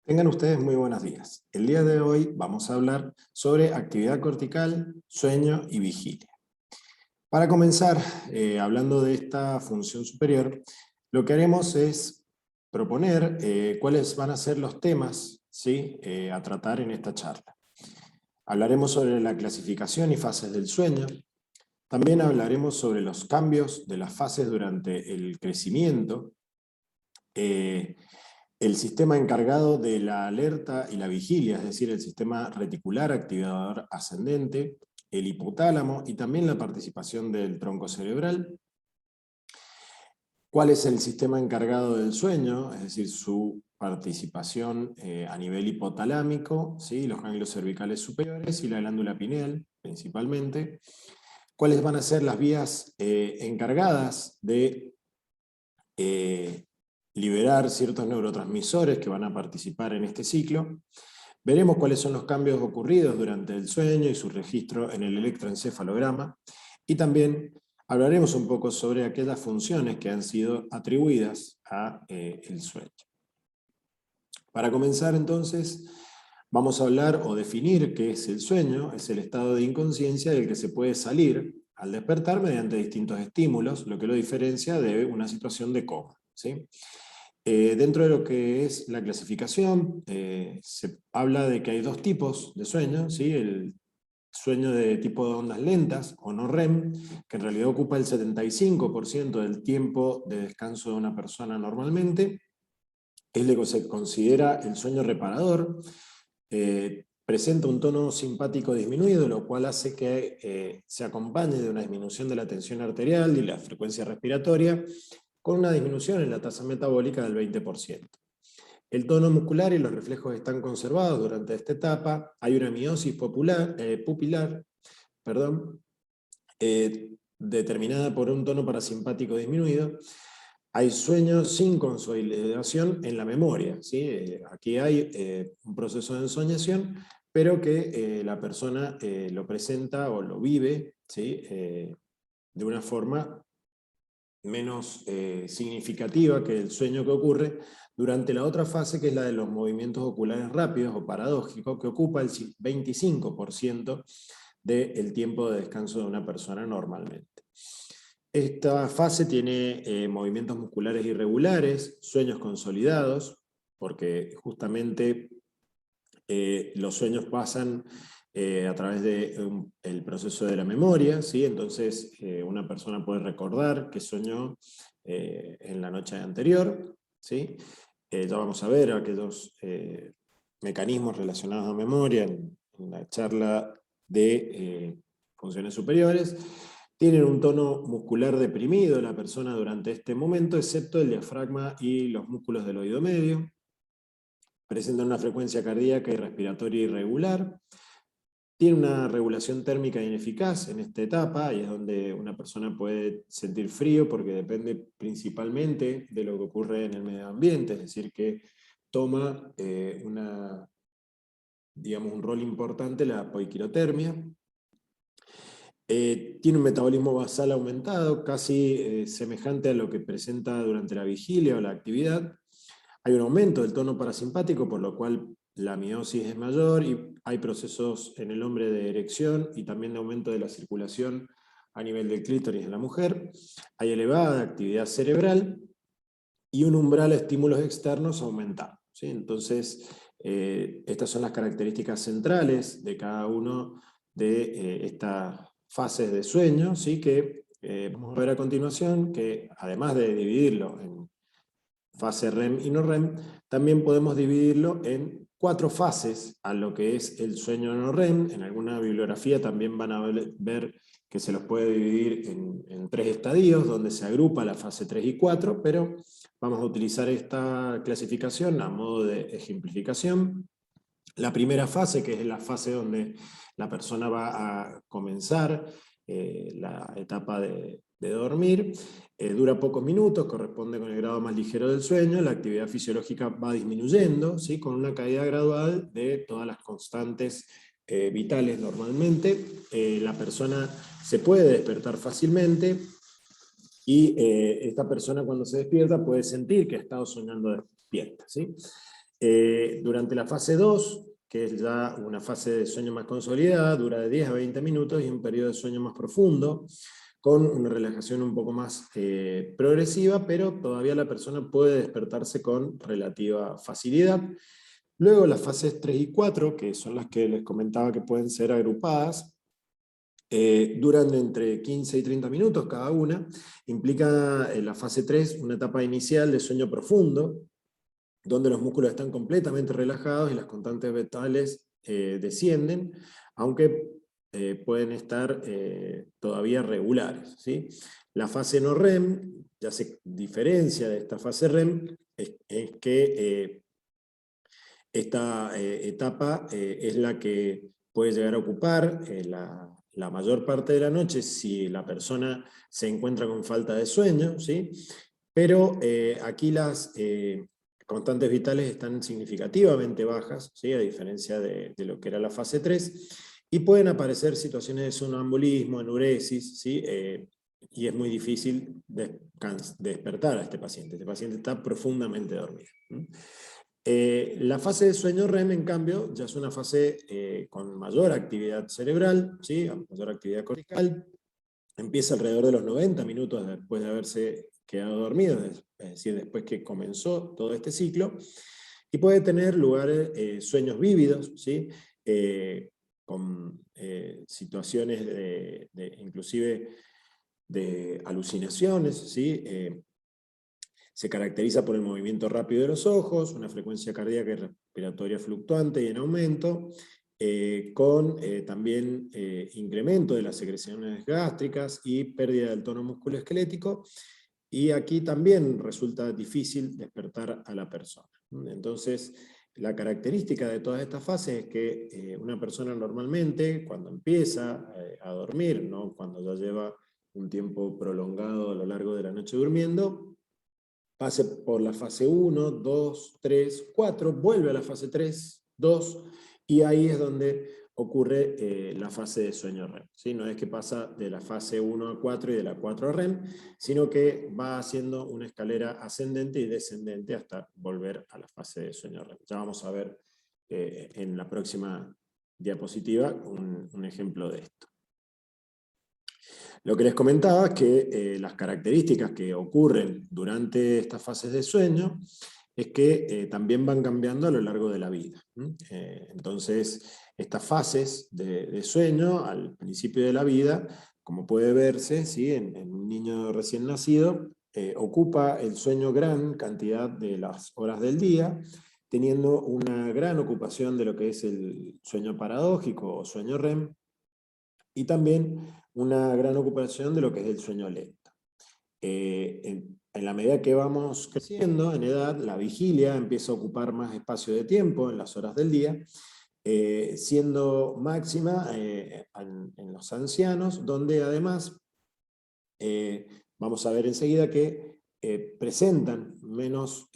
Tengan ustedes muy buenos días. El día de hoy vamos a hablar sobre actividad cortical, sueño y vigilia. Para comenzar, hablando de esta función superior, lo que haremos es proponer cuáles van a ser los temas, ¿sí?, a tratar en esta charla. Hablaremos sobre la clasificación y fases del sueño. También hablaremos sobre los cambios de las fases durante el crecimiento, el sistema encargado de la alerta y la vigilia, es decir, el sistema reticular activador ascendente, el hipotálamo y también la participación del tronco cerebral. ¿Cuál es el sistema encargado del sueño? Es decir, su participación a nivel hipotalámico, ¿sí?, los ganglios cervicales superiores y la glándula pineal, principalmente. ¿Cuáles van a ser las vías encargadas de liberar ciertos neurotransmisores que van a participar en este ciclo? Veremos cuáles son los cambios ocurridos durante el sueño y su registro en el electroencefalograma, y también hablaremos un poco sobre aquellas funciones que han sido atribuidas a el sueño. Para comenzar entonces, vamos a hablar o definir qué es el sueño. Es el estado de inconsciencia del que se puede salir al despertar mediante distintos estímulos, lo que lo diferencia de una situación de coma, ¿sí? Dentro de lo que es la clasificación, se habla de que hay dos tipos de sueño, ¿sí? El sueño de tipo de ondas lentas, o no REM, que en realidad ocupa el 75% del tiempo de descanso de una persona normalmente. Es lo que se considera el sueño reparador. Presenta un tono simpático disminuido, lo cual hace que se acompañe de una disminución de la tensión arterial y la frecuencia respiratoria, con una disminución en la tasa metabólica del 20%. El tono muscular y los reflejos están conservados durante esta etapa. Hay una miosis pupilar, determinada por un tono parasimpático disminuido. Hay sueños sin consolidación en la memoria, ¿sí? Aquí hay un proceso de ensoñación, pero que la persona lo presenta o lo vive, ¿sí?, de una forma menos significativa que el sueño que ocurre durante la otra fase, que es la de los movimientos oculares rápidos o paradójicos, que ocupa el 25% del tiempo de descanso de una persona normalmente. Esta fase tiene movimientos musculares irregulares, sueños consolidados, porque justamente los sueños pasan a través del proceso de la memoria, ¿sí? Entonces una persona puede recordar que soñó en la noche anterior, ¿sí? Ya vamos a ver aquellos mecanismos relacionados a memoria en la charla de funciones superiores. Tienen un tono muscular deprimido la persona durante este momento, excepto el diafragma y los músculos del oído medio. Presentan una frecuencia cardíaca y respiratoria irregular. Tiene una regulación térmica ineficaz en esta etapa, y es donde una persona puede sentir frío porque depende principalmente de lo que ocurre en el medio ambiente, es decir, que toma un rol importante la poiquilotermia. Tiene un metabolismo basal aumentado, casi semejante a lo que presenta durante la vigilia o la actividad. Hay un aumento del tono parasimpático, por lo cual la miosis es mayor, y hay procesos en el hombre de erección y también de aumento de la circulación a nivel del clítoris en la mujer. Hay elevada actividad cerebral y un umbral a estímulos externos aumentado, ¿sí? Entonces, estas son las características centrales de cada uno de estas fases de sueño, ¿sí? Que vamos a ver a continuación, que además de dividirlo en fase REM y no REM, también podemos dividirlo en 4 fases a lo que es el sueño no REM. En alguna bibliografía también van a ver que se los puede dividir en 3 estadios, donde se agrupa la fase 3 y 4, pero vamos a utilizar esta clasificación a modo de ejemplificación. La primera fase, que es la fase donde la persona va a comenzar la etapa de dormir, dura pocos minutos, corresponde con el grado más ligero del sueño. La actividad fisiológica va disminuyendo, ¿sí?, con una caída gradual de todas las constantes vitales normalmente. La persona se puede despertar fácilmente, y esta persona, cuando se despierta, puede sentir que ha estado soñando despierta, ¿sí? Durante la fase 2, que es ya una fase de sueño más consolidada, dura de 10 a 20 minutos y es un periodo de sueño más profundo, con una relajación un poco más progresiva, pero todavía la persona puede despertarse con relativa facilidad. Luego las fases 3 y 4, que son las que les comentaba que pueden ser agrupadas, duran entre 15 y 30 minutos cada una. Implica la fase 3 una etapa inicial de sueño profundo, donde los músculos están completamente relajados y las constantes betales descienden, aunque pueden estar todavía regulares, ¿sí? La fase no REM ya se diferencia de esta fase REM, es que esta etapa es la que puede llegar a ocupar la mayor parte de la noche si la persona se encuentra con falta de sueño, ¿sí? Pero aquí las constantes vitales están significativamente bajas, ¿sí? A diferencia de lo que era la fase 3, y pueden aparecer situaciones de sonambulismo, enuresis, ¿sí? Y es muy difícil despertar a este paciente. Este paciente está profundamente dormido. La fase de sueño REM, en cambio, ya es una fase con mayor actividad cerebral, ¿sí? Mayor actividad cortical. Empieza alrededor de los 90 minutos después de haberse quedado dormido, es decir, después que comenzó todo este ciclo, y puede tener lugar sueños vívidos, ¿sí? Con situaciones inclusive de alucinaciones, ¿sí? Se caracteriza por el movimiento rápido de los ojos, una frecuencia cardíaca y respiratoria fluctuante y en aumento, con también incremento de las secreciones gástricas y pérdida del tono musculoesquelético, y aquí también resulta difícil despertar a la persona. Entonces, la característica de todas estas fases es que una persona normalmente, cuando empieza a dormir, no cuando ya lleva un tiempo prolongado a lo largo de la noche durmiendo, pase por la fase 1, 2, 3, 4, vuelve a la fase 3, 2, y ahí es donde ocurre la fase de sueño REM. ¿Sí? No es que pasa de la fase 1 a 4 y de la 4 a REM, sino que va haciendo una escalera ascendente y descendente hasta volver a la fase de sueño REM. Ya vamos a ver en la próxima diapositiva un ejemplo de esto. Lo que les comentaba es que las características que ocurren durante estas fases de sueño es que también van cambiando a lo largo de la vida. Entonces, estas fases de sueño al principio de la vida, como puede verse, ¿sí? en un niño recién nacido, ocupa el sueño gran cantidad de las horas del día, teniendo una gran ocupación de lo que es el sueño paradójico o sueño REM, y también una gran ocupación de lo que es el sueño lento. En la medida que vamos creciendo en edad, la vigilia empieza a ocupar más espacio de tiempo en las horas del día, siendo máxima en los ancianos, donde además vamos a ver enseguida que presentan menos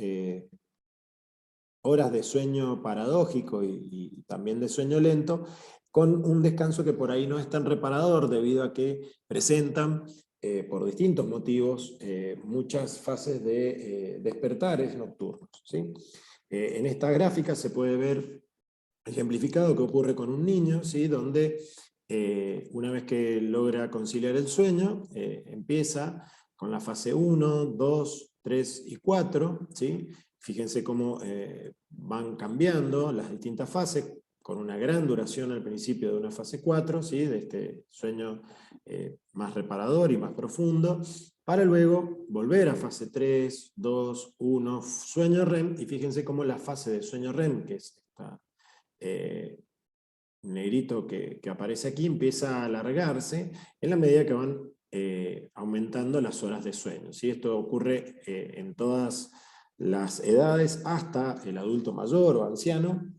horas de sueño paradójico y también de sueño lento, con un descanso que por ahí no es tan reparador debido a que presentan, por distintos motivos, muchas fases de despertares nocturnos, ¿sí? En esta gráfica se puede ver ejemplificado qué ocurre con un niño, ¿sí? Donde una vez que logra conciliar el sueño, empieza con la fase 1, 2, 3 y 4, ¿sí? Fíjense cómo van cambiando las distintas fases, con una gran duración al principio de una fase 4, ¿sí? De este sueño más reparador y más profundo, para luego volver a fase 3, 2, 1, sueño REM, y fíjense cómo la fase de sueño REM, que es esta negrito que aparece aquí, empieza a alargarse en la medida que van aumentando las horas de sueño, ¿sí? Esto ocurre en todas las edades hasta el adulto mayor o anciano,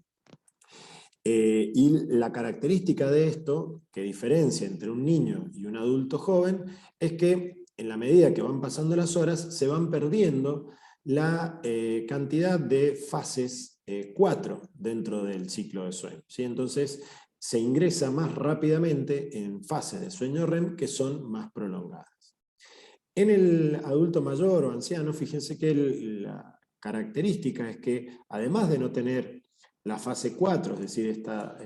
y la característica de esto, que diferencia entre un niño y un adulto joven, es que en la medida que van pasando las horas se van perdiendo la cantidad de fases 4 dentro del ciclo de sueño, ¿sí? Entonces se ingresa más rápidamente en fases de sueño REM que son más prolongadas. En el adulto mayor o anciano, fíjense que la característica es que, además de no tener la fase 4, es decir, esta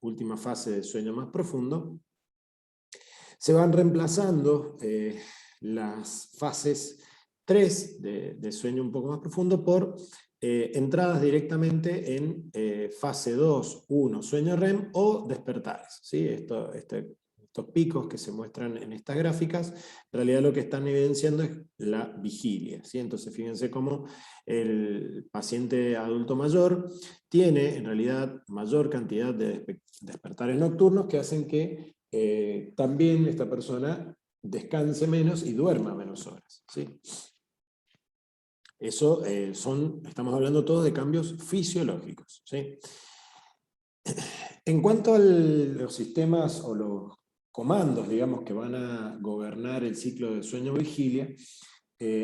última fase de sueño más profundo, se van reemplazando las fases 3 de sueño un poco más profundo por entradas directamente en fase 2, 1, sueño REM o despertares. ¿Sí? Estos picos que se muestran en estas gráficas, en realidad lo que están evidenciando es la vigilia. ¿Sí? Entonces fíjense cómo el paciente adulto mayor tiene en realidad mayor cantidad de despertares nocturnos que hacen que también esta persona descanse menos y duerma menos horas. ¿Sí? Eso estamos hablando todos de cambios fisiológicos. ¿Sí? En cuanto a los sistemas o los comandos, digamos, que van a gobernar el ciclo de sueño-vigilia,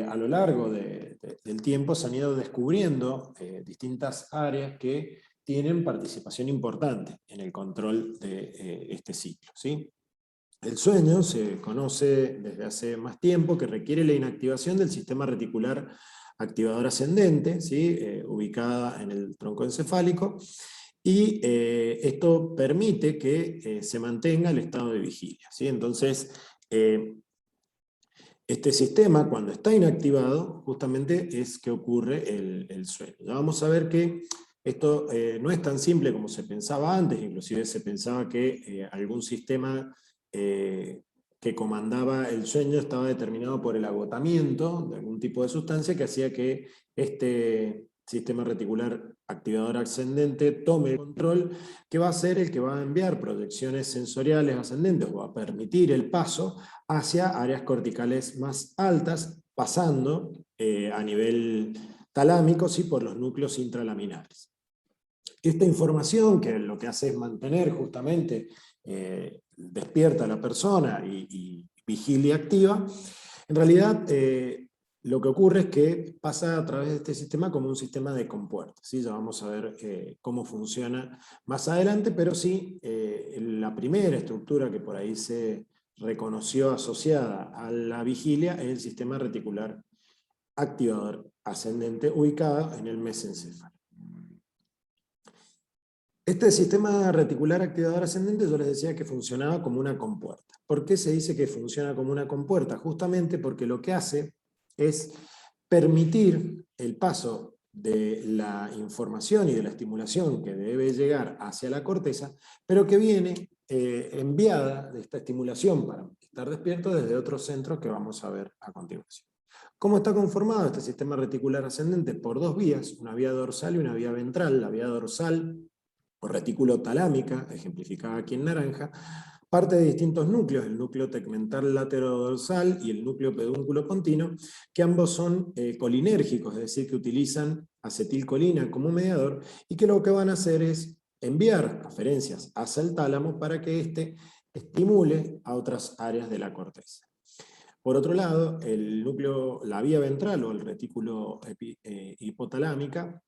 a lo largo del tiempo se han ido descubriendo distintas áreas que tienen participación importante en el control de este ciclo. ¿Sí? El sueño se conoce desde hace más tiempo que requiere la inactivación del sistema reticular activador ascendente, ¿sí? Ubicada en el tronco encefálico, y esto permite que se mantenga el estado de vigilia. ¿Sí? Entonces, este sistema, cuando está inactivado, justamente es que ocurre el sueño. Ya vamos a ver que esto no es tan simple como se pensaba antes, inclusive se pensaba que algún sistema que comandaba el sueño estaba determinado por el agotamiento de algún tipo de sustancia que hacía que este sistema reticular activador ascendente tome el control, que va a ser el que va a enviar proyecciones sensoriales ascendentes o va a permitir el paso hacia áreas corticales más altas, pasando a nivel talámico, ¿sí? Por los núcleos intralaminares. Esta información, que lo que hace es mantener justamente despierta a la persona y vigilia activa, en realidad lo que ocurre es que pasa a través de este sistema como un sistema de compuertas. ¿Sí? Ya vamos a ver cómo funciona más adelante, pero sí, la primera estructura que por ahí se reconoció asociada a la vigilia es el sistema reticular activador ascendente ubicado en el mesencéfalo. Este sistema reticular activador ascendente yo les decía que funcionaba como una compuerta. ¿Por qué se dice que funciona como una compuerta? Justamente porque lo que hace es permitir el paso de la información y de la estimulación que debe llegar hacia la corteza, pero que viene enviada de esta estimulación para estar despierto desde otros centros que vamos a ver a continuación. ¿Cómo está conformado este sistema reticular ascendente? Por dos vías, una vía dorsal y una vía ventral. La vía dorsal, o retículo talámica, ejemplificada aquí en naranja, parte de distintos núcleos, el núcleo tegmental laterodorsal y el núcleo pedúnculo pontino, que ambos son colinérgicos, es decir, que utilizan acetilcolina como mediador, y que lo que van a hacer es enviar aferencias hacia el tálamo para que éste estimule a otras áreas de la corteza. Por otro lado, la vía ventral o el retículo hipotalámica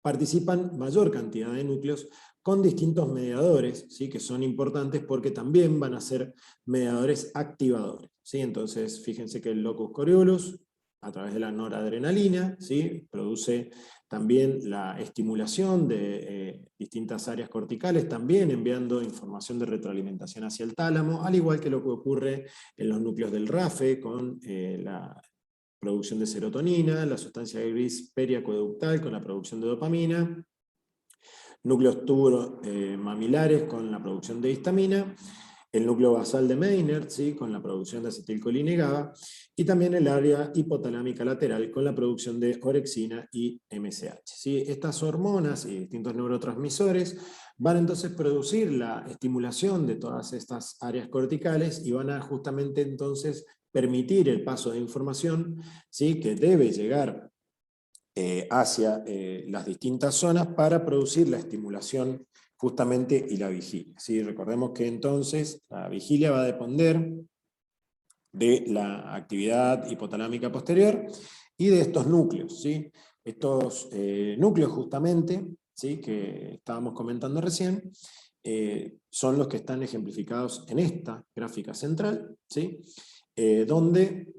participan mayor cantidad de núcleos con distintos mediadores, ¿sí? Que son importantes porque también van a ser mediadores activadores. ¿Sí? Entonces, fíjense que el locus coeruleus, a través de la noradrenalina, ¿sí? Produce también la estimulación de distintas áreas corticales, también enviando información de retroalimentación hacia el tálamo, al igual que lo que ocurre en los núcleos del RAFE con la producción de serotonina, la sustancia gris periacueductal con la producción de dopamina, núcleos tuberomamilares con la producción de histamina, el núcleo basal de Maynard, ¿sí? Con la producción de acetilcolina y GABA, y también el área hipotalámica lateral con la producción de orexina y MSH. ¿Sí? Estas hormonas y distintos neurotransmisores van entonces a producir la estimulación de todas estas áreas corticales y van a justamente entonces permitir el paso de información, ¿sí? Que debe llegar hacia las distintas zonas para producir la estimulación justamente y la vigilia. ¿Sí? Recordemos que entonces la vigilia va a depender de la actividad hipotalámica posterior y de estos núcleos. ¿Sí? Estos núcleos justamente, ¿sí? Que estábamos comentando recién, son los que están ejemplificados en esta gráfica central, ¿sí? Donde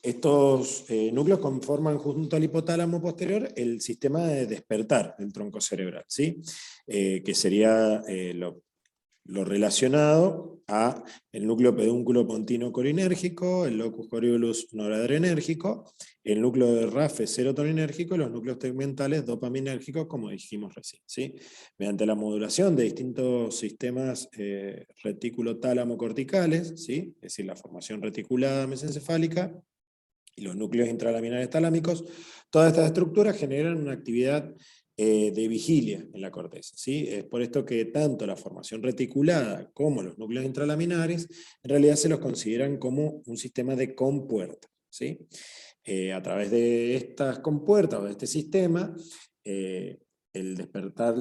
estos núcleos conforman junto al hipotálamo posterior el sistema de despertar del tronco cerebral, ¿sí? Que sería lo relacionado a el núcleo pedúnculo pontino colinérgico, el locus coeruleus noradrenérgico, el núcleo de RAFE serotoninérgico y los núcleos tegmentales dopaminérgicos, como dijimos recién, ¿sí? Mediante la modulación de distintos sistemas retículo-tálamo-corticales, ¿sí? Es decir, la formación reticulada mesencefálica y los núcleos intralaminares talámicos, todas estas estructuras generan una actividad de vigilia en la corteza, ¿sí? Es por esto que tanto la formación reticulada como los núcleos intralaminares en realidad se los consideran como un sistema de compuerta, ¿sí? A través de estas compuertas o de este sistema, el despertar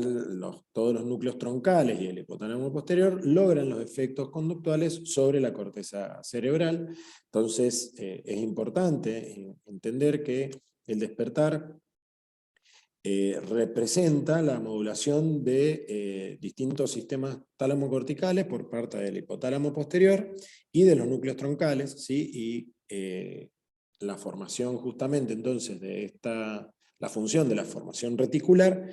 todos los núcleos troncales y el hipotálamo posterior logran los efectos conductuales sobre la corteza cerebral. Entonces es importante entender que el despertar representa la modulación de distintos sistemas tálamo-corticales por parte del hipotálamo posterior y de los núcleos troncales, ¿sí? Y la formación justamente entonces la función de la formación reticular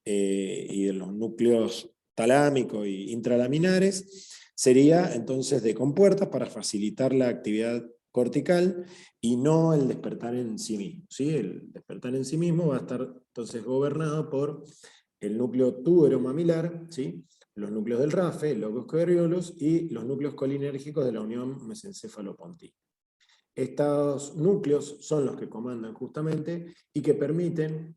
y de los núcleos talámicos e intralaminares sería entonces de compuertas para facilitar la actividad cortical y no el despertar en sí mismo, ¿sí? El despertar en sí mismo va a estar entonces gobernado por el núcleo tuberomamilar, ¿sí? Los núcleos del RAFE, el locus coeruleus y los núcleos colinérgicos de la unión mesencéfalo-pontina. Estos núcleos son los que comandan justamente y que permiten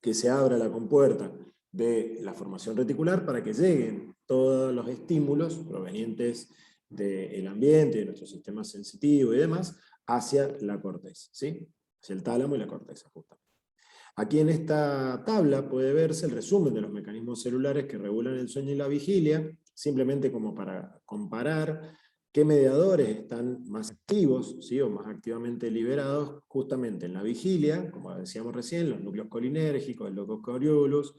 que se abra la compuerta de la formación reticular para que lleguen todos los estímulos provenientes del ambiente, de nuestro sistema sensitivo y demás, hacia la corteza, ¿sí? Hacia el tálamo y la corteza, justamente. Aquí en esta tabla puede verse el resumen de los mecanismos celulares que regulan el sueño y la vigilia, simplemente como para comparar qué mediadores están más activos, ¿sí? O más activamente liberados justamente en la vigilia, como decíamos recién, los núcleos colinérgicos, el locus coeruleus,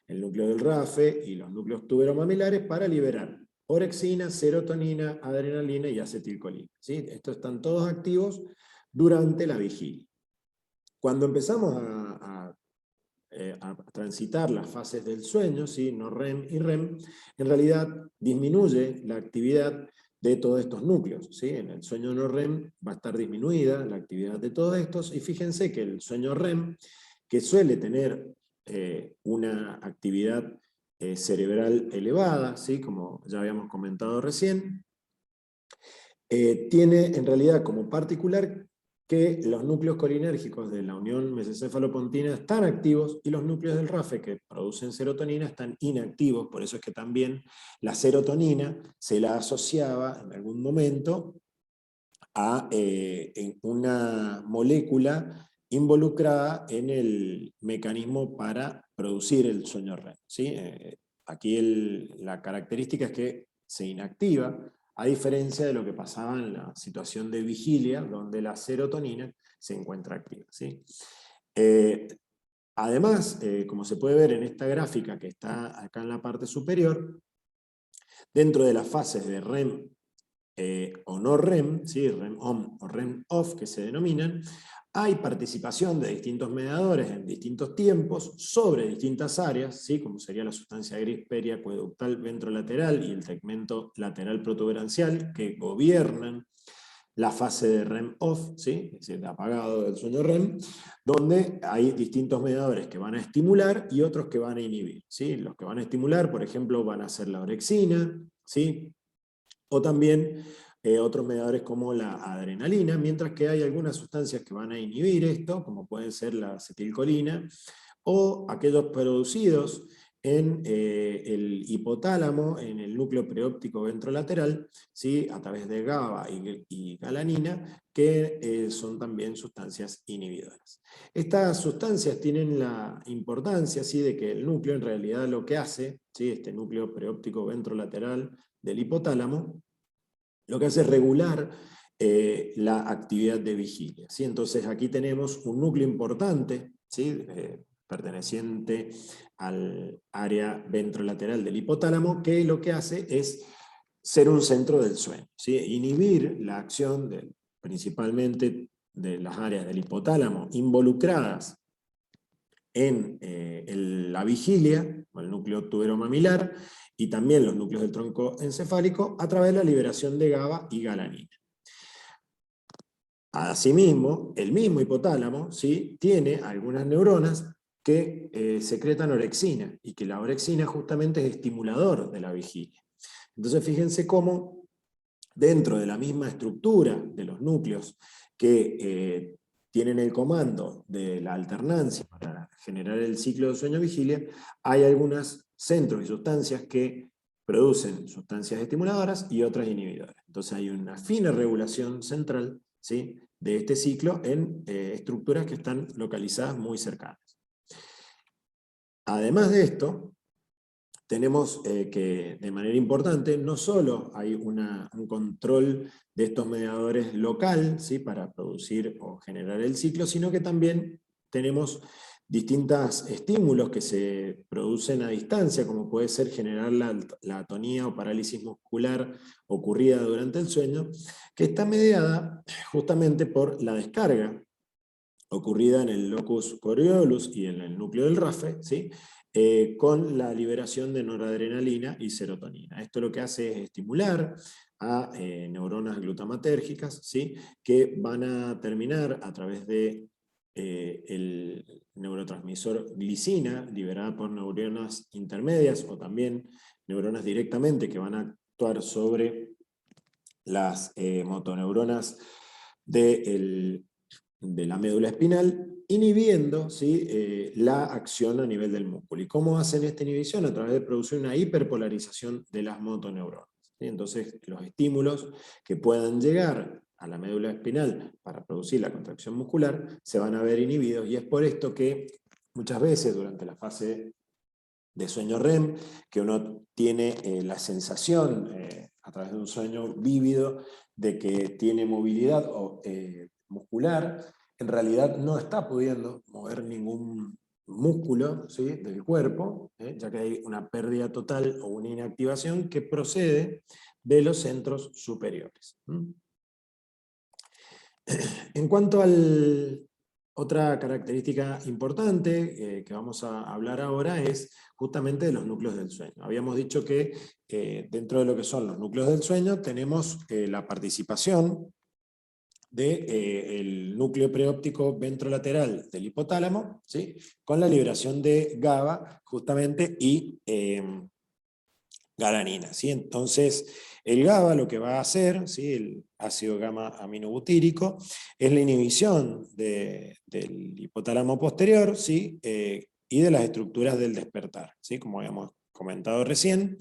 el núcleo del RAFE y los núcleos tuberomamilares para liberar orexina, serotonina, adrenalina y acetilcolina, ¿sí? Estos están todos activos durante la vigilia. Cuando empezamos a transitar las fases del sueño, ¿sí? No REM y REM, en realidad disminuye la actividad de todos estos núcleos, ¿sí? En el sueño no REM va a estar disminuida la actividad de todos estos, y fíjense que el sueño REM, que suele tener una actividad cerebral elevada, ¿sí? Como ya habíamos comentado recién, tiene en realidad como particular que los núcleos colinérgicos de la unión mesencéfalo-pontina están activos y los núcleos del RAFE que producen serotonina están inactivos. Por eso es que también la serotonina se la asociaba en algún momento a en una molécula involucrada en el mecanismo para producir el sueño REM, ¿sí? Aquí la característica es que se inactiva, a diferencia de lo que pasaba en la situación de vigilia, donde la serotonina se encuentra activa, ¿sí? Además, como se puede ver en esta gráfica que está acá en la parte superior, dentro de las fases de REM o no REM, ¿sí? REM on o REM off que se denominan, hay participación de distintos mediadores en distintos tiempos sobre distintas áreas, ¿sí? Como sería la sustancia gris periacueductal ventrolateral y el segmento lateral protuberancial, que gobiernan la fase de REM off, ¿sí? Es decir, de apagado del sueño REM, donde hay distintos mediadores que van a estimular y otros que van a inhibir, ¿sí? Los que van a estimular, por ejemplo, van a ser la orexina, ¿sí? O también otros mediadores como la adrenalina, mientras que hay algunas sustancias que van a inhibir esto, como pueden ser la acetilcolina, o aquellos producidos en el hipotálamo, en el núcleo preóptico ventrolateral, ¿sí? A través de GABA y galanina, que son también sustancias inhibidoras. Estas sustancias tienen la importancia, ¿sí? De que el núcleo en realidad lo que hace, ¿sí? Este núcleo preóptico ventrolateral del hipotálamo, lo que hace es regular la actividad de vigilia, ¿sí? Entonces aquí tenemos un núcleo importante, ¿sí? Perteneciente al área ventrolateral del hipotálamo, que lo que hace es ser un centro del sueño, ¿sí? Inhibir la acción principalmente de las áreas del hipotálamo involucradas en la vigilia, o el núcleo tuberomamilar, y también los núcleos del tronco encefálico, a través de la liberación de GABA y galanina. Asimismo, el mismo hipotálamo, ¿sí?, tiene algunas neuronas que secretan orexina, y que la orexina justamente es estimulador de la vigilia. Entonces fíjense cómo dentro de la misma estructura de los núcleos que tienen el comando de la alternancia para generar el ciclo de sueño-vigilia, hay algunos centros y sustancias que producen sustancias estimuladoras y otras inhibidoras. Entonces hay una fina regulación central, ¿sí?, de este ciclo en estructuras que están localizadas muy cercanas. Además de esto, tenemos que, de manera importante, no solo hay un control de estos mediadores local, ¿sí?, para producir o generar el ciclo, sino que también tenemos distintos estímulos que se producen a distancia, como puede ser generar la atonía o parálisis muscular ocurrida durante el sueño, que está mediada justamente por la descarga ocurrida en el locus coeruleus y en el núcleo del RAFE, ¿sí?, con la liberación de noradrenalina y serotonina. Esto lo que hace es estimular a neuronas glutamatérgicas, ¿sí?, que van a terminar a través de el neurotransmisor glicina, liberada por neuronas intermedias, o también neuronas directamente que van a actuar sobre las motoneuronas de la médula espinal, inhibiendo, ¿sí?, la acción a nivel del músculo. ¿Y cómo hacen esta inhibición? A través de producir una hiperpolarización de las motoneuronas, ¿sí? Entonces, los estímulos que puedan llegar a la médula espinal para producir la contracción muscular se van a ver inhibidos, y es por esto que muchas veces durante la fase de sueño REM, que uno tiene la sensación, a través de un sueño vívido, de que tiene movilidad muscular, en realidad no está pudiendo mover ningún músculo, ¿sí?, del cuerpo, ya que hay una pérdida total o una inactivación que procede de los centros superiores. En cuanto a otra característica importante que vamos a hablar ahora es justamente de los núcleos del sueño. Habíamos dicho que dentro de lo que son los núcleos del sueño tenemos la participación del núcleo preóptico ventrolateral del hipotálamo, ¿sí?, con la liberación de GABA justamente y galanina, ¿sí? Entonces, el GABA lo que va a hacer, ¿sí?, el ácido gamma aminobutírico, es la inhibición del hipotálamo posterior, ¿sí?, y de las estructuras del despertar, ¿sí?, como habíamos comentado recién,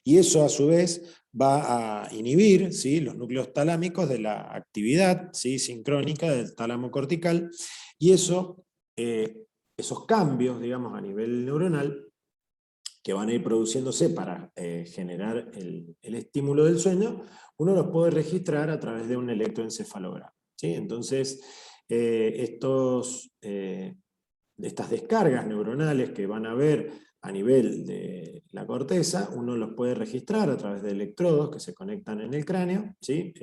y eso a su vez va a inhibir, ¿sí?, los núcleos talámicos de la actividad, ¿sí?, sincrónica del tálamo cortical, y eso, esos cambios, digamos, a nivel neuronal, que van a ir produciéndose para generar el estímulo del sueño, uno los puede registrar a través de un electroencefalograma, ¿sí? Entonces, estas descargas neuronales que van a haber a nivel de la corteza, uno los puede registrar a través de electrodos que se conectan en el cráneo, ¿sí?,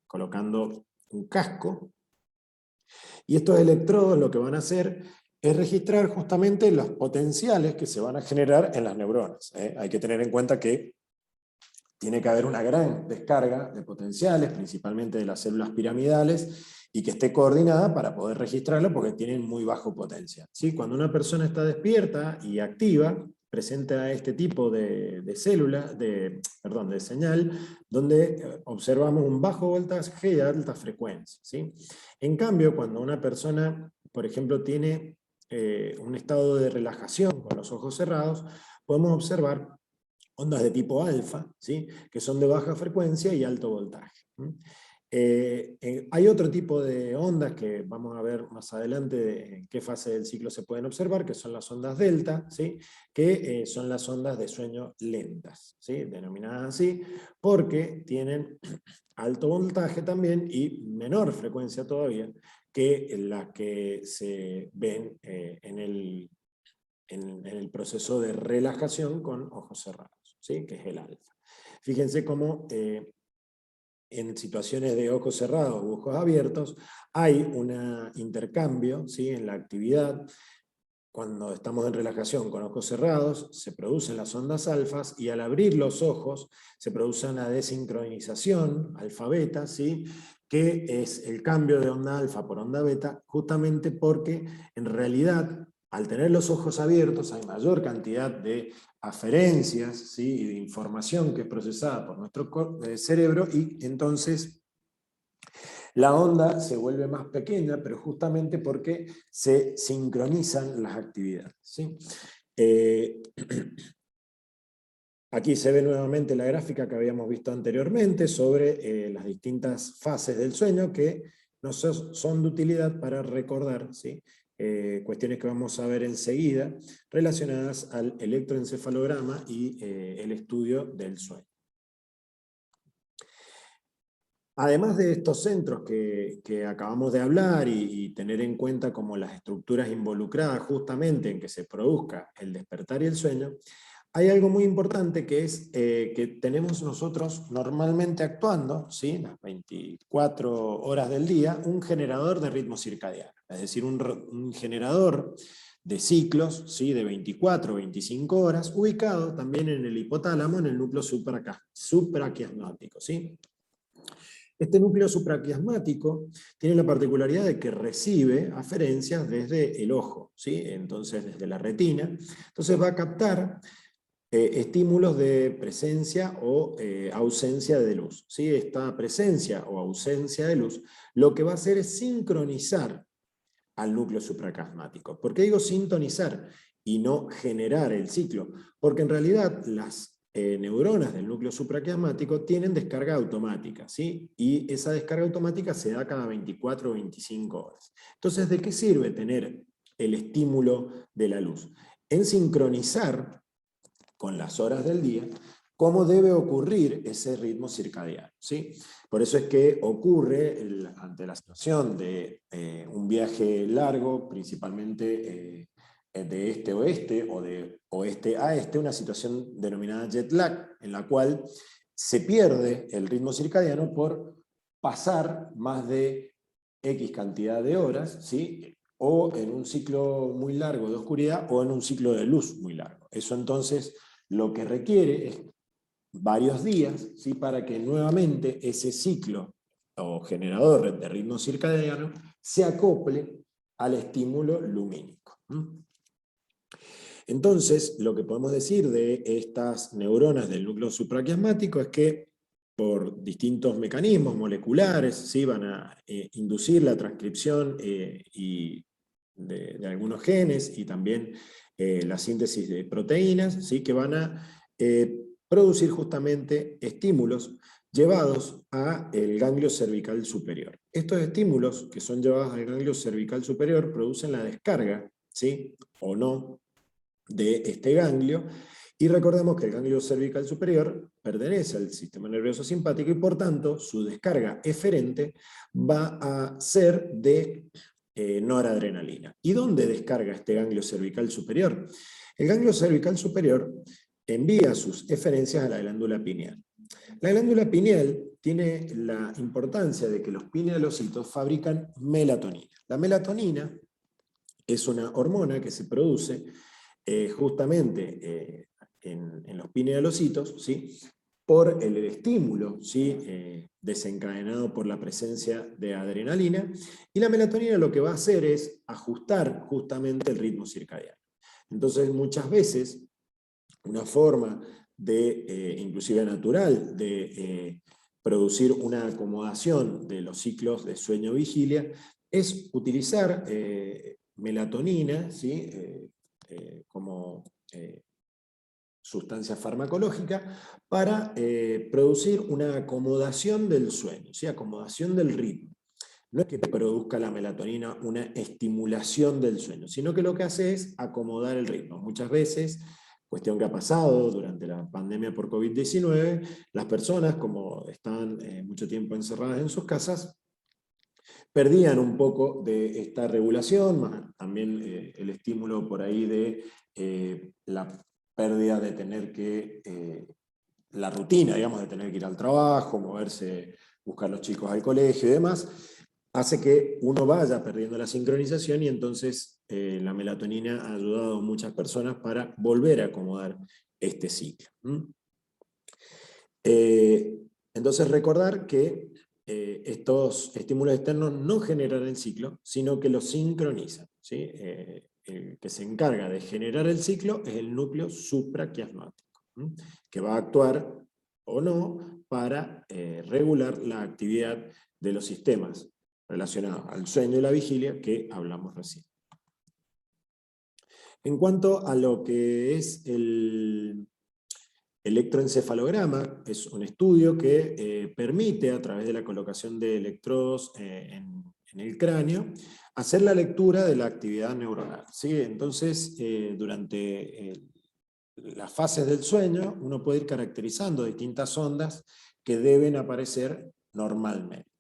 colocando un casco, y estos electrodos lo que van a hacer es registrar justamente los potenciales que se van a generar en las neuronas. Hay que tener en cuenta que tiene que haber una gran descarga de potenciales, principalmente de las células piramidales, y que esté coordinada para poder registrarlo porque tienen muy bajo potencial, ¿sí? Cuando una persona está despierta y activa, presenta este tipo de célula, de señal, donde observamos un bajo voltaje y alta frecuencia, ¿sí? En cambio, cuando una persona, por ejemplo, tiene un estado de relajación con los ojos cerrados, podemos observar ondas de tipo alfa, ¿sí?, que son de baja frecuencia y alto voltaje. Hay otro tipo de ondas que vamos a ver más adelante en qué fase del ciclo se pueden observar, que son las ondas delta, ¿sí?, que son las ondas de sueño lentas, ¿sí?, denominadas así porque tienen alto voltaje también y menor frecuencia todavía que las que se ven en el proceso de relajación con ojos cerrados, ¿sí?, que es el alfa. Fíjense cómo en situaciones de ojos cerrados u ojos abiertos, hay un intercambio, ¿sí?, en la actividad. Cuando estamos en relajación con ojos cerrados, se producen las ondas alfas y al abrir los ojos se produce una desincronización alfa-beta, ¿sí?, que es el cambio de onda alfa por onda beta, justamente porque en realidad al tener los ojos abiertos hay mayor cantidad de aferencias, ¿sí?, y de información que es procesada por nuestro cerebro, y entonces la onda se vuelve más pequeña, pero justamente porque se sincronizan las actividades, ¿sí? Aquí se ve nuevamente la gráfica que habíamos visto anteriormente sobre las distintas fases del sueño que nos son de utilidad para recordar, ¿sí?, cuestiones que vamos a ver enseguida relacionadas al electroencefalograma y el estudio del sueño. Además de estos centros que acabamos de hablar y tener en cuenta como las estructuras involucradas justamente en que se produzca el despertar y el sueño, hay algo muy importante que es que tenemos nosotros normalmente actuando, ¿sí?, las 24 horas del día, un generador de ritmo circadiano, es decir, un generador de ciclos, ¿sí?, de 24 o 25 horas, ubicado también en el hipotálamo, en el núcleo supraquiasmático, ¿sí? Este núcleo supraquiasmático tiene la particularidad de que recibe aferencias desde el ojo, ¿sí?, entonces desde la retina. Entonces va a captar estímulos de presencia o ausencia de luz, ¿sí? Esta presencia o ausencia de luz lo que va a hacer es sincronizar al núcleo supraquiasmático. ¿Por qué digo sintonizar y no generar el ciclo? Porque en realidad las neuronas del núcleo supraquiasmático tienen descarga automática, ¿sí? Y esa descarga automática se da cada 24 o 25 horas. Entonces, ¿de qué sirve tener el estímulo de la luz? En sincronizar con las horas del día cómo debe ocurrir ese ritmo circadiano, ¿sí? Por eso es que ocurre ante la situación de un viaje largo, principalmente de este a oeste o de oeste a este, una situación denominada jet lag, en la cual se pierde el ritmo circadiano por pasar más de X cantidad de horas, ¿sí?, o en un ciclo muy largo de oscuridad o en un ciclo de luz muy largo. Eso entonces lo que requiere es varios días, ¿sí?, para que nuevamente ese ciclo o generador de ritmo circadiano se acople al estímulo lumínico. Entonces, lo que podemos decir de estas neuronas del núcleo supraquiasmático es que por distintos mecanismos moleculares, ¿sí?, van a inducir la transcripción de algunos genes y también la síntesis de proteínas, ¿sí?, que van a producir justamente estímulos llevados al ganglio cervical superior. Estos estímulos que son llevados al ganglio cervical superior producen la descarga, ¿sí?, o no, de este ganglio, y recordemos que el ganglio cervical superior pertenece al sistema nervioso simpático y por tanto su descarga eferente va a ser de noradrenalina. ¿Y dónde descarga este ganglio cervical superior? El ganglio cervical superior envía sus eferencias a la glándula pineal. La glándula pineal tiene la importancia de que los pinealocitos fabrican melatonina. La melatonina es una hormona que se produce justamente en los pinealocitos, ¿sí?, por el estímulo, ¿sí?, desencadenado por la presencia de adrenalina, y la melatonina lo que va a hacer es ajustar justamente el ritmo circadiano. Entonces muchas veces una forma de, inclusive natural, de producir una acomodación de los ciclos de sueño-vigilia es utilizar melatonina, ¿sí?, como sustancia farmacológica para producir una acomodación del sueño, ¿sí?, acomodación del ritmo. No es que produzca la melatonina una estimulación del sueño, sino que lo que hace es acomodar el ritmo. Muchas veces, cuestión que ha pasado durante la pandemia por COVID-19, las personas, como estaban mucho tiempo encerradas en sus casas, perdían un poco de esta regulación, más también el estímulo por ahí de la pérdida de tener que, la rutina, digamos, de tener que ir al trabajo, moverse buscar los chicos al colegio y demás, hace que uno vaya perdiendo la sincronización y entonces la melatonina ha ayudado a muchas personas para volver a acomodar este ciclo. Entonces recordar que estos estímulos externos no generan el ciclo, sino que lo sincronizan, ¿sí? El que se encarga de generar el ciclo es el núcleo supraquiasmático, que va a actuar o no para regular la actividad de los sistemas relacionados al sueño y la vigilia que hablamos recién. En cuanto a lo que es el electroencefalograma, es un estudio que permite, a través de la colocación de electrodos en el cráneo, hacer la lectura de la actividad neuronal, ¿sí? Entonces, durante las fases del sueño, uno puede ir caracterizando distintas ondas que deben aparecer normalmente.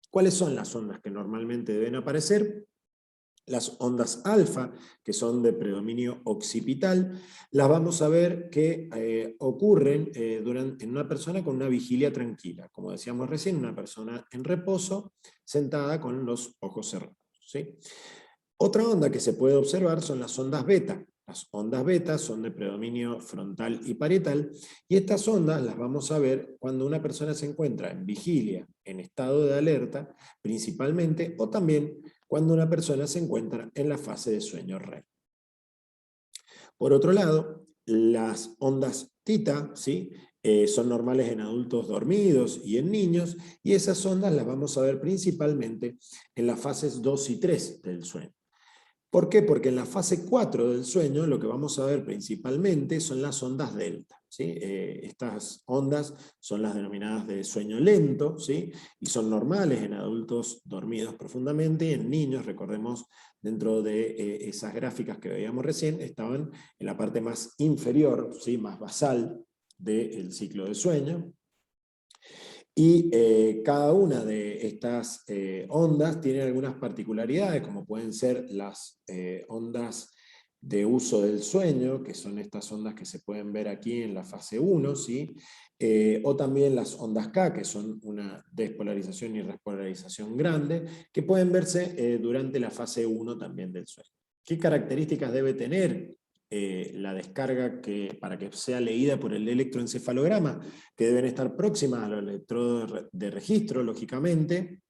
¿Cuáles son las ondas que normalmente deben aparecer? Las ondas alfa, que son de predominio occipital, las vamos a ver que ocurren en una persona con una vigilia tranquila, como decíamos recién, una persona en reposo, sentada con los ojos cerrados, ¿sí? Otra onda que se puede observar son las ondas beta. Las ondas beta son de predominio frontal y parietal, y estas ondas las vamos a ver cuando una persona se encuentra en vigilia, en estado de alerta, principalmente, o también cuando una persona se encuentra en la fase de sueño REM. Por otro lado, las ondas tita, ¿sí? Son normales en adultos dormidos y en niños, y esas ondas las vamos a ver principalmente en las fases 2 y 3 del sueño. ¿Por qué? Porque en la fase 4 del sueño lo que vamos a ver principalmente son las ondas delta, ¿sí? Estas ondas son las denominadas de sueño lento, ¿sí? Y son normales en adultos dormidos profundamente, y en niños, recordemos, dentro de esas gráficas que veíamos recién, estaban en la parte más inferior, ¿sí? Más basal del ciclo de sueño. Y cada una de estas ondas tiene algunas particularidades, como pueden ser las ondas de uso del sueño, que son estas ondas que se pueden ver aquí en la fase 1, ¿sí? O también las ondas K, que son una despolarización y repolarización grande, que pueden verse durante la fase 1 también del sueño. ¿Qué características debe tener la descarga para que sea leída por el electroencefalograma? Que deben estar próximas a los electrodos de registro, lógicamente,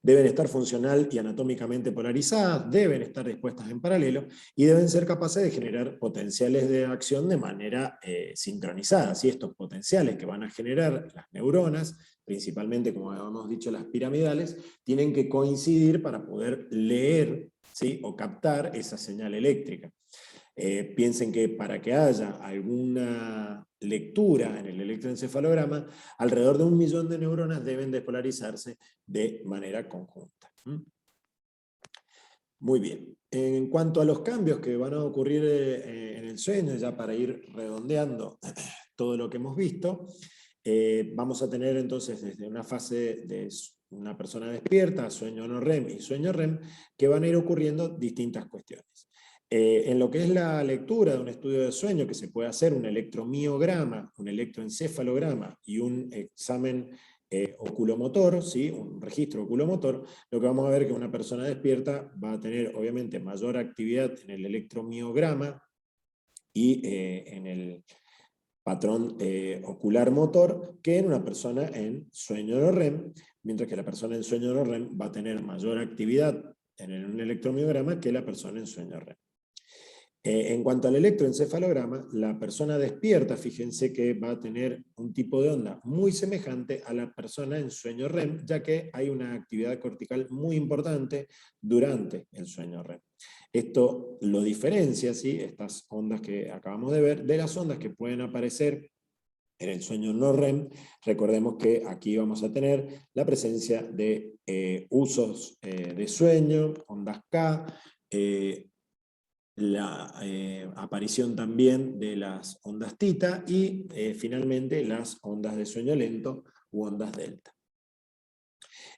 deben estar funcional y anatómicamente polarizadas, deben estar dispuestas en paralelo y deben ser capaces de generar potenciales de acción de manera sincronizada. ¿Sí? Estos potenciales que van a generar las neuronas, principalmente, como habíamos dicho, las piramidales, tienen que coincidir para poder leer, ¿sí? O captar esa señal eléctrica. Piensen que para que haya alguna lectura en el electroencefalograma, alrededor de 1 millón de neuronas deben despolarizarse de manera conjunta. Muy bien. En cuanto a los cambios que van a ocurrir en el sueño, ya para ir redondeando todo lo que hemos visto, vamos a tener entonces desde una fase de una persona despierta, sueño no REM y sueño REM, que van a ir ocurriendo distintas cuestiones. En lo que es la lectura de un estudio de sueño, que se puede hacer un electromiograma, un electroencefalograma y un examen oculomotor, ¿sí? Un registro oculomotor, lo que vamos a ver es que una persona despierta va a tener obviamente mayor actividad en el electromiograma y en el patrón ocular motor que en una persona en sueño no REM, mientras que la persona en sueño no REM va a tener mayor actividad en un electromiograma que la persona en sueño REM. En cuanto al electroencefalograma, la persona despierta, fíjense que va a tener un tipo de onda muy semejante a la persona en sueño REM, ya que hay una actividad cortical muy importante durante el sueño REM. Esto lo diferencia, ¿sí? Estas ondas que acabamos de ver, de las ondas que pueden aparecer en el sueño no REM. Recordemos que aquí vamos a tener la presencia de usos de sueño, ondas K, la aparición también de las ondas tita y finalmente las ondas de sueño lento u ondas delta.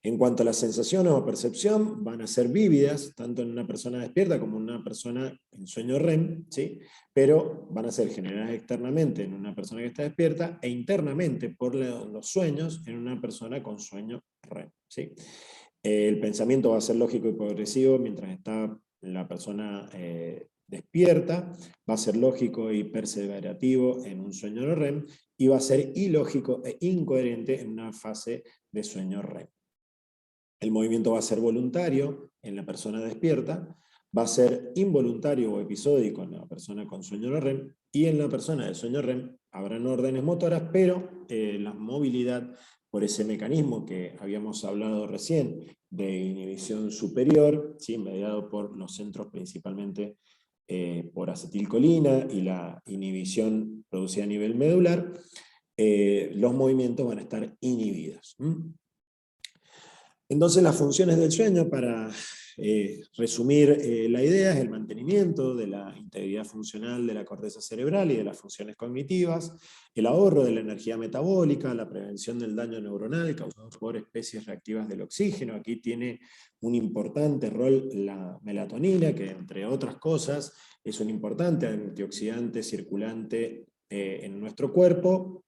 En cuanto a las sensaciones o percepción, van a ser vívidas, tanto en una persona despierta como en una persona en sueño REM, ¿sí? Pero van a ser generadas externamente en una persona que está despierta e internamente por los sueños en una persona con sueño REM, ¿sí? El pensamiento va a ser lógico y progresivo mientras está la persona despierta, va a ser lógico y perseverativo en un sueño no REM, y va a ser ilógico e incoherente en una fase de sueño REM. El movimiento va a ser voluntario en la persona despierta, va a ser involuntario o episódico en la persona con sueño no REM, y en la persona de sueño REM habrán órdenes motoras, pero la movilidad por ese mecanismo que habíamos hablado recién de inhibición superior, ¿sí? Mediado por los centros principalmente por acetilcolina y la inhibición producida a nivel medular, los movimientos van a estar inhibidos. Entonces las funciones del sueño, para resumir la idea, es el mantenimiento de la integridad funcional de la corteza cerebral y de las funciones cognitivas, el ahorro de la energía metabólica, la prevención del daño neuronal causado por especies reactivas del oxígeno. Aquí tiene un importante rol la melatonina, que entre otras cosas es un importante antioxidante circulante en nuestro cuerpo,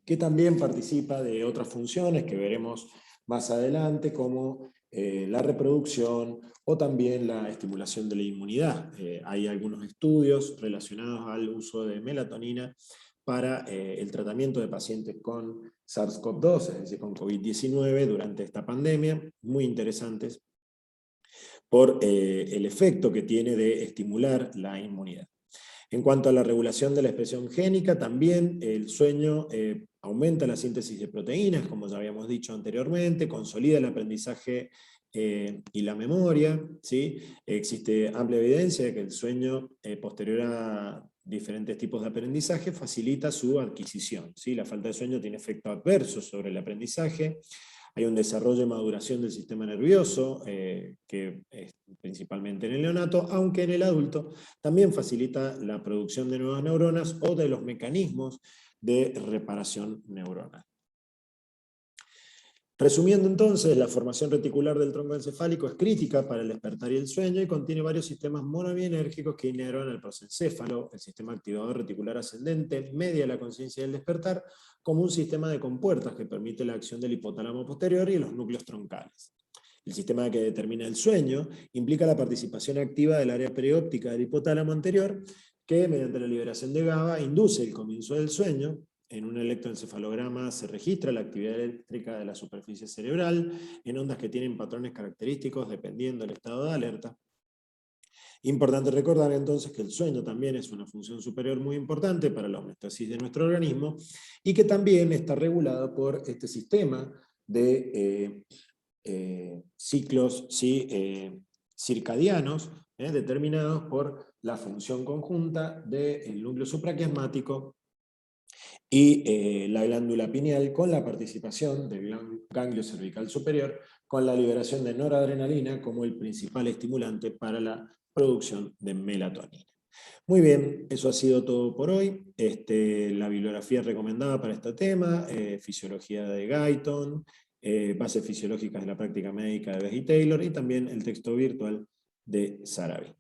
que también participa de otras funciones que veremos más adelante, como la reproducción o también la estimulación de la inmunidad. Hay algunos estudios relacionados al uso de melatonina para el tratamiento de pacientes con SARS-CoV-2, es decir, con COVID-19 durante esta pandemia, muy interesantes por el efecto que tiene de estimular la inmunidad. En cuanto a la regulación de la expresión génica, también el sueño aumenta la síntesis de proteínas, como ya habíamos dicho anteriormente, consolida el aprendizaje y la memoria, ¿sí? Existe amplia evidencia de que el sueño posterior a diferentes tipos de aprendizaje facilita su adquisición, ¿sí? La falta de sueño tiene efecto adverso sobre el aprendizaje. Hay un desarrollo y maduración del sistema nervioso, que es principalmente en el neonato, aunque en el adulto también facilita la producción de nuevas neuronas o de los mecanismos de reparación neuronal. Resumiendo entonces, la formación reticular del tronco encefálico es crítica para el despertar y el sueño y contiene varios sistemas monoamienérgicos que inervan el prosencéfalo. El sistema activador reticular ascendente media la conciencia del despertar como un sistema de compuertas que permite la acción del hipotálamo posterior y los núcleos troncales. El sistema que determina el sueño implica la participación activa del área perióptica del hipotálamo anterior, que mediante la liberación de GABA induce el comienzo del sueño. En un electroencefalograma se registra la actividad eléctrica de la superficie cerebral en ondas que tienen patrones característicos dependiendo del estado de alerta. Importante recordar entonces que el sueño también es una función superior muy importante para la homeostasis de nuestro organismo y que también está regulado por este sistema de ciclos, ¿sí? Circadianos, determinados por la función conjunta del núcleo supraquiasmático y la glándula pineal, con la participación del ganglio cervical superior, con la liberación de noradrenalina como el principal estimulante para la producción de melatonina. Muy bien, eso ha sido todo por hoy. La bibliografía recomendada para este tema, Fisiología de Guyton, Bases fisiológicas de la práctica médica de Behe Taylor, y también el texto virtual de Sarabi.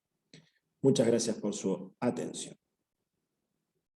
Muchas gracias por su atención.